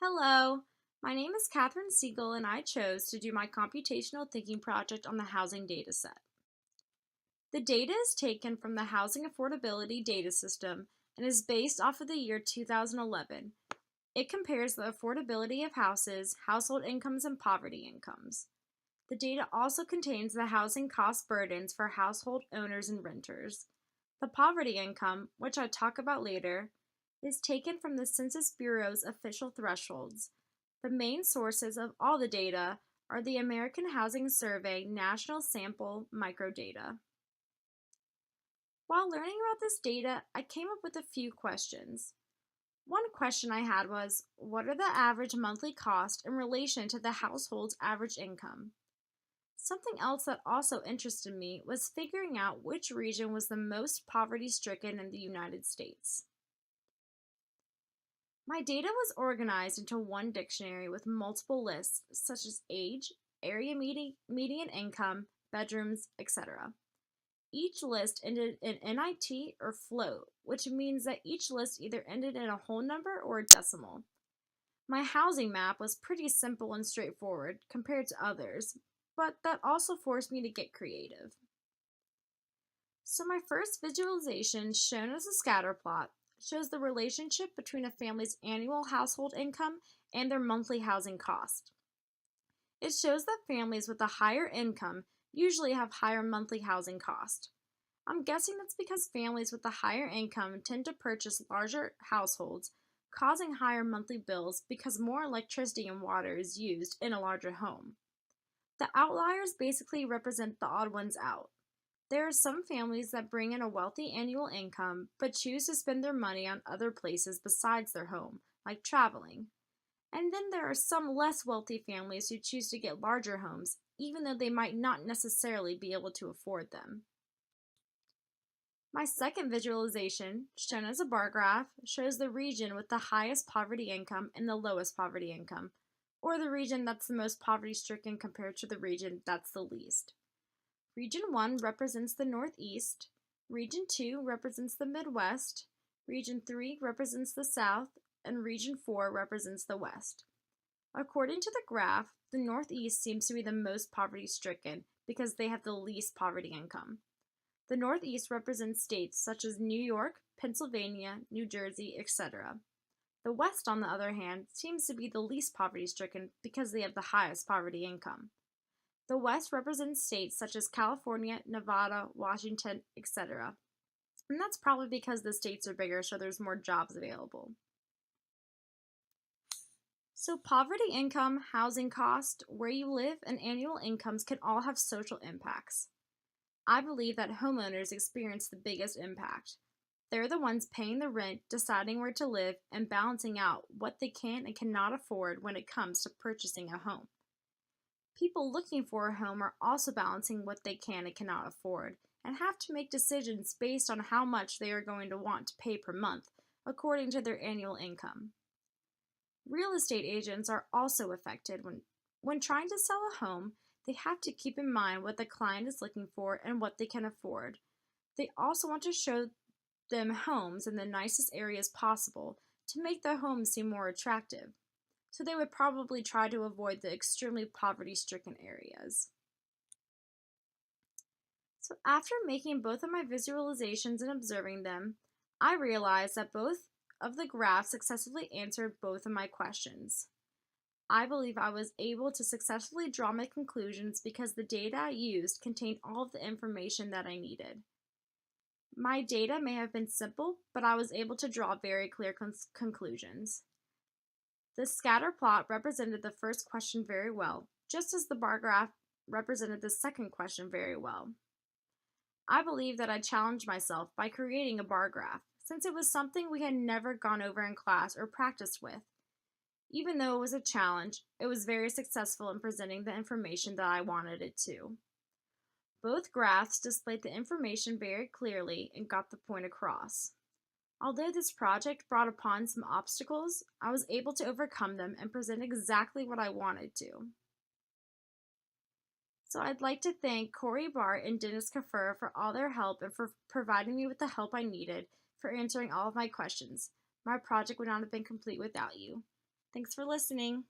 Hello, my name is Katherine Siegel and I chose to do my computational thinking project on the housing data set. The data is taken from the Housing Affordability Data System and is based off of the year 2011. It compares the affordability of houses, household incomes, and poverty incomes. The data also contains the housing cost burdens for household owners and renters. The poverty income, which I talk about later, is taken from the Census Bureau's official thresholds. The main sources of all the data are the American Housing Survey National Sample Microdata. While learning about this data, I came up with a few questions. One question I had was, what are the average monthly costs in relation to the household's average income? Something else that also interested me was figuring out which region was the most poverty-stricken in the United States. My data was organized into one dictionary with multiple lists, such as age, area median income, bedrooms, etc. Each list ended in NIT or float, which means that each list either ended in a whole number or a decimal. My housing map was pretty simple and straightforward compared to others, but that also forced me to get creative. So my first visualization, shown as a scatter plot, shows the relationship between a family's annual household income and their monthly housing cost. It shows that families with a higher income usually have higher monthly housing cost. I'm guessing that's because families with a higher income tend to purchase larger households, causing higher monthly bills because more electricity and water is used in a larger home. The outliers basically represent the odd ones out. There are some families that bring in a wealthy annual income but choose to spend their money on other places besides their home, like traveling. And then there are some less wealthy families who choose to get larger homes, even though they might not necessarily be able to afford them. My second visualization, shown as a bar graph, shows the region with the highest poverty income and the lowest poverty income, or the region that's the most poverty-stricken compared to the region that's the least. Region 1 represents the Northeast, Region 2 represents the Midwest, Region 3 represents the South, and Region 4 represents the West. According to the graph, the Northeast seems to be the most poverty-stricken because they have the least poverty income. The Northeast represents states such as New York, Pennsylvania, New Jersey, etc. The West, on the other hand, seems to be the least poverty-stricken because they have the highest poverty income. The West represents states such as California, Nevada, Washington, etc. And that's probably because the states are bigger, so there's more jobs available. So poverty income, housing cost, where you live, and annual incomes can all have social impacts. I believe that homeowners experience the biggest impact. They're the ones paying the rent, deciding where to live, and balancing out what they can and cannot afford when it comes to purchasing a home. People looking for a home are also balancing what they can and cannot afford, and have to make decisions based on how much they are going to want to pay per month, according to their annual income. Real estate agents are also affected when trying to sell a home. They have to keep in mind what the client is looking for and what they can afford. They also want to show them homes in the nicest areas possible to make the home seem more attractive. So they would probably try to avoid the extremely poverty-stricken areas. So after making both of my visualizations and observing them, I realized that both of the graphs successfully answered both of my questions. I believe I was able to successfully draw my conclusions because the data I used contained all of the information that I needed. My data may have been simple, but I was able to draw very clear conclusions. The scatter plot represented the first question very well, just as the bar graph represented the second question very well. I believe that I challenged myself by creating a bar graph, since it was something we had never gone over in class or practiced with. Even though it was a challenge, it was very successful in presenting the information that I wanted it to. Both graphs displayed the information very clearly and got the point across. Although this project brought upon some obstacles, I was able to overcome them and present exactly what I wanted to. So I'd like to thank Corey Bart and Dennis Kaffer for all their help and for providing me with the help I needed for answering all of my questions. My project would not have been complete without you. Thanks for listening.